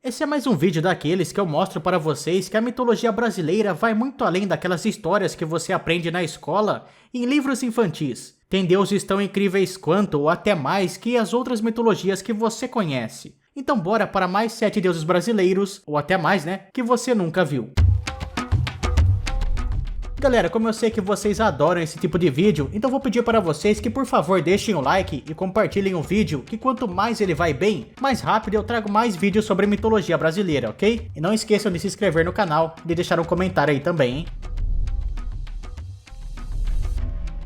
Esse é mais um vídeo daqueles que eu mostro para vocês que a mitologia brasileira vai muito além daquelas histórias que você aprende na escola e em livros infantis. Tem deuses tão incríveis quanto ou até mais que as outras mitologias que você conhece. Então bora para mais 7 deuses brasileiros, ou até mais, né, que você nunca viu. Galera, como eu sei que vocês adoram esse tipo de vídeo, então vou pedir para vocês que por favor deixem o like e compartilhem o vídeo, que quanto mais ele vai bem, mais rápido eu trago mais vídeos sobre mitologia brasileira, ok? E não esqueçam de se inscrever no canal e de deixar um comentário aí também, hein?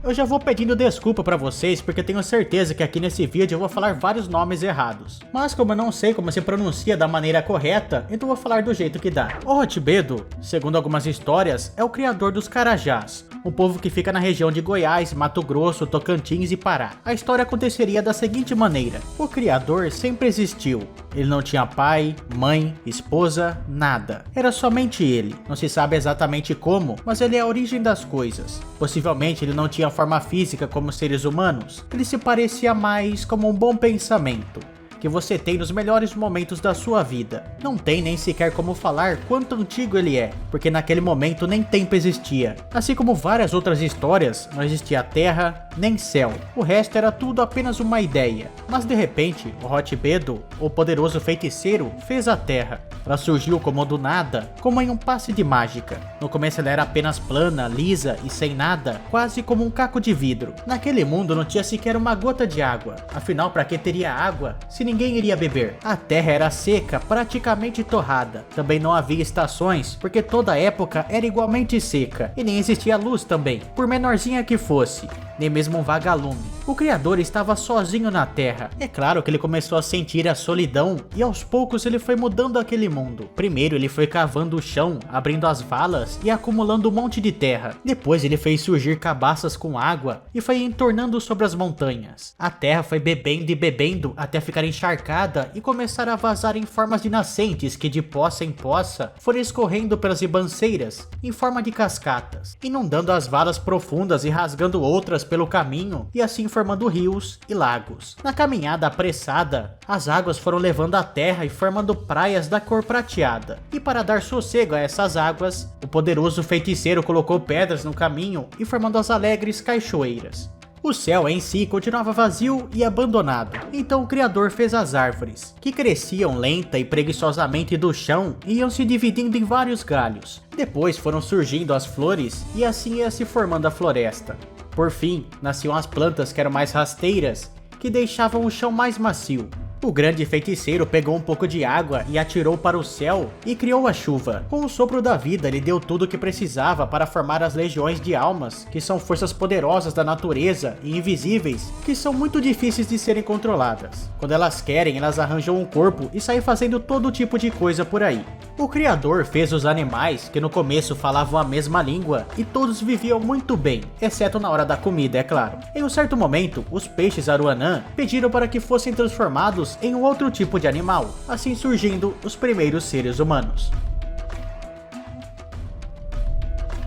Eu já vou pedindo desculpa pra vocês, porque tenho certeza que aqui nesse vídeo eu vou falar vários nomes errados. Mas como eu não sei como se pronuncia da maneira correta, então vou falar do jeito que dá. O Hot Bedo, segundo algumas histórias, é o criador dos Carajás, um povo que fica na região de Goiás, Mato Grosso, Tocantins e Pará. A história aconteceria da seguinte maneira: o criador sempre existiu. Ele não tinha pai, mãe, esposa, nada. Era somente ele. Não se sabe exatamente como, mas ele é a origem das coisas. Possivelmente ele não tinha forma física como seres humanos. Ele se parecia mais como um bom pensamento que você tem nos melhores momentos da sua vida. Não tem nem sequer como falar quanto antigo ele é, porque naquele momento nem tempo existia. Assim como várias outras histórias, não existia terra, nem céu. O resto era tudo apenas uma ideia. Mas de repente, o Hot Bedo, o poderoso feiticeiro, fez a terra. Ela surgiu como do nada, como em um passe de mágica. No começo ela era apenas plana, lisa e sem nada, quase como um caco de vidro. Naquele mundo não tinha sequer uma gota de água. Afinal, para que teria água se ninguém iria beber? A terra era seca, praticamente torrada. Também não havia estações, porque toda a época era igualmente seca. E nem existia luz também, por menorzinha que fosse. Nem mesmo um vagalume. O criador estava sozinho na terra. É claro que ele começou a sentir a solidão e aos poucos ele foi mudando aquele mundo. Primeiro ele foi cavando o chão, abrindo as valas e acumulando um monte de terra. Depois ele fez surgir cabaças com água e foi entornando sobre as montanhas. A terra foi bebendo e bebendo até ficar encharcada e começar a vazar em formas de nascentes que de poça em poça foram escorrendo pelas ribanceiras em forma de cascatas, inundando as valas profundas e rasgando outras pelo caminho e assim formando rios e lagos. Na caminhada apressada, as águas foram levando a terra e formando praias da cor prateada. E para dar sossego a essas águas, o poderoso feiticeiro colocou pedras no caminho e formando as alegres cachoeiras. O céu em si continuava vazio e abandonado, então o criador fez as árvores, que cresciam lenta e preguiçosamente do chão e iam se dividindo em vários galhos. Depois foram surgindo as flores e assim ia se formando a floresta. Por fim, nasciam as plantas que eram mais rasteiras, que deixavam o chão mais macio. O grande feiticeiro pegou um pouco de água e atirou para o céu e criou a chuva. Com o sopro da vida, ele deu tudo o que precisava para formar as legiões de almas, que são forças poderosas da natureza e invisíveis, que são muito difíceis de serem controladas. Quando elas querem, elas arranjam um corpo e saem fazendo todo tipo de coisa por aí. O criador fez os animais, que no começo falavam a mesma língua, e todos viviam muito bem, exceto na hora da comida, é claro. Em um certo momento, os peixes Aruanã pediram para que fossem transformados em um outro tipo de animal, assim surgindo os primeiros seres humanos.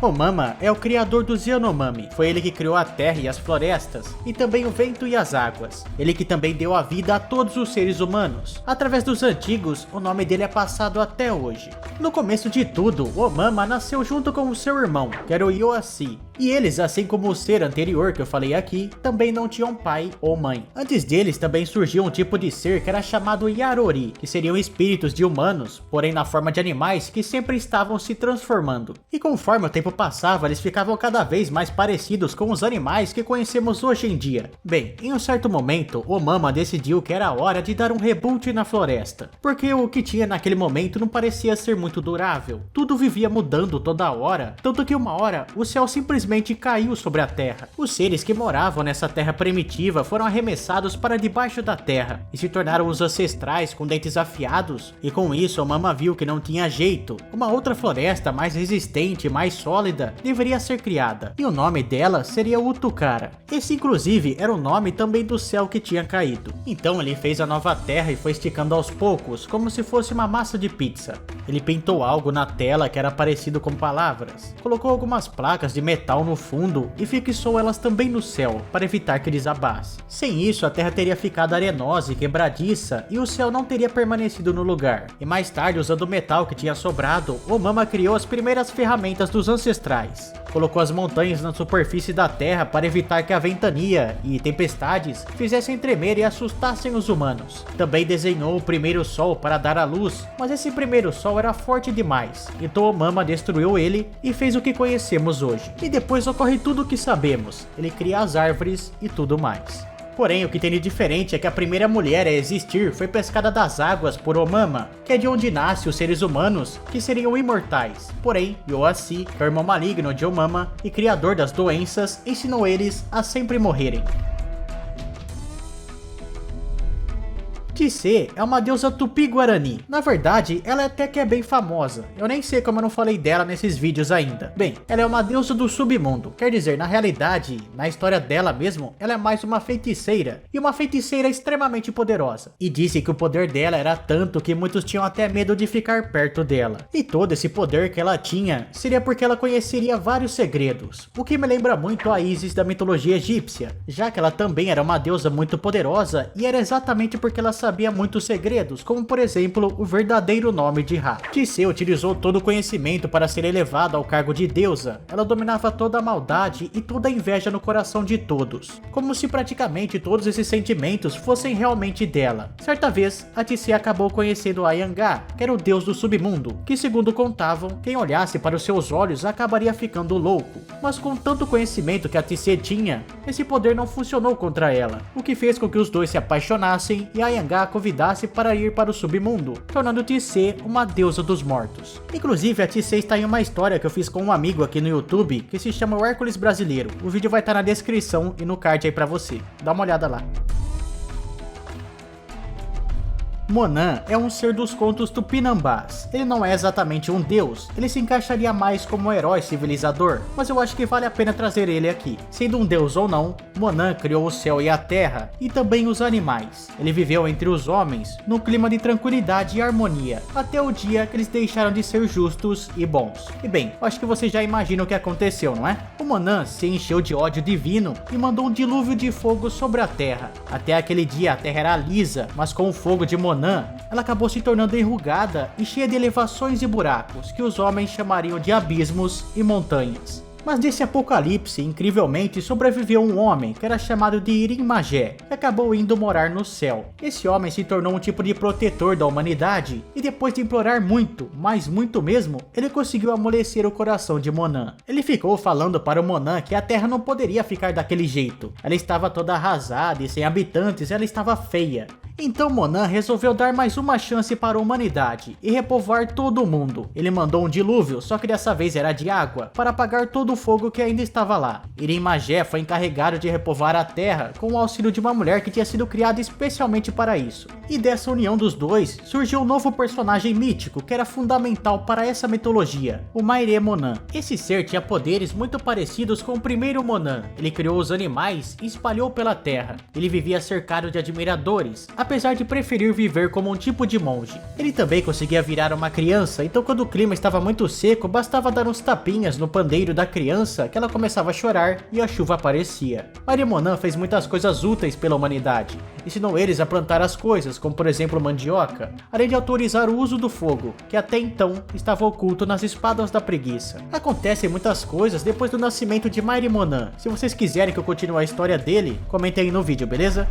O Mama é o criador dos Yanomami. Foi ele que criou a terra e as florestas, e também o vento e as águas. Ele que também deu a vida a todos os seres humanos. Através dos antigos, o nome dele é passado até hoje. No começo de tudo, o Mama nasceu junto com o seu irmão, que era o Yoassi. E eles, assim como o ser anterior que eu falei aqui, também não tinham pai ou mãe. Antes deles também surgiu um tipo de ser que era chamado Yarori, que seriam espíritos de humanos, porém na forma de animais que sempre estavam se transformando. E conforme o tempo passava, eles ficavam cada vez mais parecidos com os animais que conhecemos hoje em dia. Bem, em um certo momento, o Mama decidiu que era hora de dar um reboot na floresta, porque o que tinha naquele momento não parecia ser muito durável. Tudo vivia mudando toda hora, tanto que uma hora o céu simplesmente caiu sobre a terra. Os seres que moravam nessa terra primitiva foram arremessados para debaixo da terra e se tornaram os ancestrais com dentes afiados, e com isso o Mama viu que não tinha jeito. Uma outra floresta mais resistente e mais sólida deveria ser criada, e o nome dela seria Utukara. Esse inclusive era o nome também do céu que tinha caído. Então ele fez a nova terra e foi esticando aos poucos, como se fosse uma massa de pizza. Ele pintou algo na tela que era parecido com palavras, colocou algumas placas de metal no fundo e fixou elas também no céu, para evitar que desabasse. Sem isso, a terra teria ficado arenosa e quebradiça e o céu não teria permanecido no lugar. E mais tarde, usando o metal que tinha sobrado, Omama criou as primeiras ferramentas dos ancestrais. Colocou as montanhas na superfície da terra para evitar que a ventania e tempestades fizessem tremer e assustassem os humanos. Também desenhou o primeiro sol para dar à luz, mas esse primeiro sol era forte demais, então Omama destruiu ele e fez o que conhecemos hoje. E depois ocorre tudo o que sabemos, ele cria as árvores e tudo mais. Porém, o que tem de diferente é que a primeira mulher a existir foi pescada das águas por Omama, que é de onde nascem os seres humanos, que seriam imortais. Porém, Yoasi, que é o irmão maligno de Omama e criador das doenças, ensinou eles a sempre morrerem. Tisê é uma deusa tupi-guarani. Na verdade, ela até que é bem famosa. Eu nem sei como eu não falei dela nesses vídeos ainda. Bem, ela é uma deusa do submundo. Quer dizer, na realidade, na história dela mesmo, ela é mais uma feiticeira. E uma feiticeira extremamente poderosa. E disse que o poder dela era tanto que muitos tinham até medo de ficar perto dela. E todo esse poder que ela tinha seria porque ela conheceria vários segredos. O que me lembra muito a Isis da mitologia egípcia. Já que ela também era uma deusa muito poderosa e era exatamente porque ela sabia muitos segredos, como por exemplo o verdadeiro nome de Ra. Tisê utilizou todo o conhecimento para ser elevada ao cargo de deusa. Ela dominava toda a maldade e toda a inveja no coração de todos, como se praticamente todos esses sentimentos fossem realmente dela. Certa vez, a Tisê acabou conhecendo Ayangá, que era o deus do submundo, que segundo contavam, quem olhasse para os seus olhos acabaria ficando louco. Mas com tanto conhecimento que a Tisê tinha, esse poder não funcionou contra ela, o que fez com que os dois se apaixonassem e Ayangá a convidasse para ir para o submundo, tornando Tisê uma deusa dos mortos. Inclusive, a Tisê está em uma história que eu fiz com um amigo aqui no YouTube, que se chama o Hércules Brasileiro. O vídeo vai estar na descrição e no card aí pra você. Dá uma olhada lá. Monan é um ser dos contos tupinambás. Ele não é exatamente um deus, ele se encaixaria mais como um herói civilizador, mas eu acho que vale a pena trazer ele aqui. Sendo um deus ou não, Monan criou o céu e a terra, e também os animais. Ele viveu entre os homens, num clima de tranquilidade e harmonia, até o dia que eles deixaram de ser justos e bons. E bem, acho que você já imagina o que aconteceu, não é? O Monan se encheu de ódio divino e mandou um dilúvio de fogo sobre a terra. Até aquele dia a terra era lisa, mas com o fogo de Monan, ela acabou se tornando enrugada e cheia de elevações e buracos, que os homens chamariam de abismos e montanhas. Mas desse apocalipse, incrivelmente, sobreviveu um homem que era chamado de Irim Magé, que acabou indo morar no céu. Esse homem se tornou um tipo de protetor da humanidade, e depois de implorar muito, mas muito mesmo, ele conseguiu amolecer o coração de Monan. Ele ficou falando para o Monan que a terra não poderia ficar daquele jeito. Ela estava toda arrasada e sem habitantes, ela estava feia. Então Monan resolveu dar mais uma chance para a humanidade e repovoar todo o mundo. Ele mandou um dilúvio, só que dessa vez era de água, para apagar todo o fogo que ainda estava lá. Irim Magé foi encarregado de repovoar a terra com o auxílio de uma mulher que tinha sido criada especialmente para isso. E dessa união dos dois, surgiu um novo personagem mítico que era fundamental para essa mitologia, o Maire Monan. Esse ser tinha poderes muito parecidos com o primeiro Monan. Ele criou os animais e espalhou pela terra. Ele vivia cercado de admiradores, apesar de preferir viver como um tipo de monge. Ele também conseguia virar uma criança, então quando o clima estava muito seco, bastava dar uns tapinhas no pandeiro da criança que ela começava a chorar e a chuva aparecia. Maire Monan fez muitas coisas úteis pela humanidade. Ensinou eles a plantar as coisas, como por exemplo mandioca, além de autorizar o uso do fogo, que até então estava oculto nas espadas da preguiça. Acontecem muitas coisas depois do nascimento de Maire Monan. Se vocês quiserem que eu continue a história dele, comentem aí no vídeo, beleza?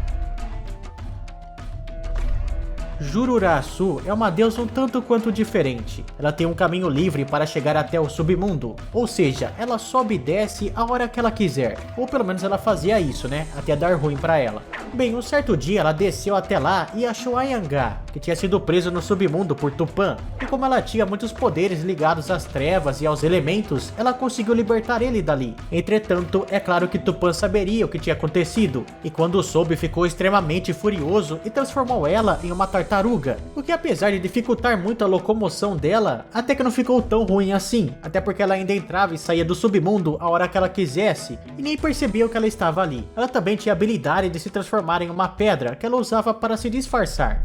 Jururaçu é uma deusa um tanto quanto diferente. Ela tem um caminho livre para chegar até o submundo, ou seja, ela sobe e desce a hora que ela quiser, ou pelo menos ela fazia isso, né, até dar ruim para ela. Bem, um certo dia ela desceu até lá e achou Ayangá, que tinha sido preso no submundo por Tupã, e como ela tinha muitos poderes ligados às trevas e aos elementos, ela conseguiu libertar ele dali. Entretanto, é claro que Tupã saberia o que tinha acontecido, e quando soube ficou extremamente furioso e transformou ela em uma tartaruga, o que apesar de dificultar muito a locomoção dela, até que não ficou tão ruim assim, até porque ela ainda entrava e saía do submundo a hora que ela quisesse, e nem percebeu que ela estava ali. Ela também tinha a habilidade de se transformar em uma pedra que ela usava para se disfarçar.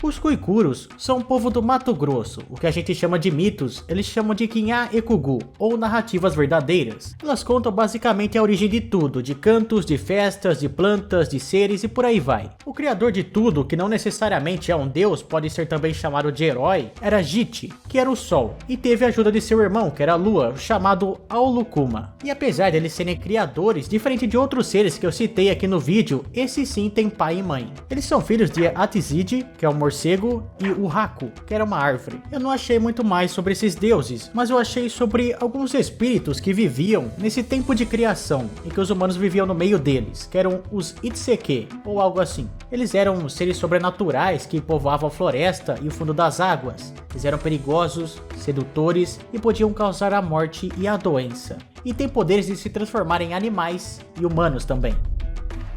Os Kuikuros são um povo do Mato Grosso, o que a gente chama de mitos, eles chamam de Kinhá e Kugu, ou narrativas verdadeiras. Elas contam basicamente a origem de tudo, de cantos, de festas, de plantas, de seres e por aí vai. O criador de tudo, que não necessariamente é um deus, pode ser também chamado de herói, era Jiti, que era o sol, e teve a ajuda de seu irmão, que era a lua, chamado Aulukuma. E apesar deles serem criadores, diferente de outros seres que eu citei aqui no vídeo, esses sim têm pai e mãe. Eles são filhos de Atizid, que é um morcego, e o Haku, que era uma árvore. Eu não achei muito mais sobre esses deuses, mas eu achei sobre alguns espíritos que viviam nesse tempo de criação, em que os humanos viviam no meio deles, que eram os Itseke, ou algo assim. Eles eram seres sobrenaturais que povoavam a floresta e o fundo das águas. Eles eram perigosos, sedutores e podiam causar a morte e a doença. E têm poderes de se transformar em animais e humanos também.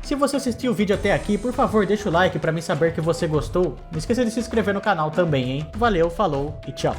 Se você assistiu o vídeo até aqui, por favor deixa o like pra mim saber que você gostou. Não esqueça de se inscrever no canal também, hein? Valeu, falou e tchau!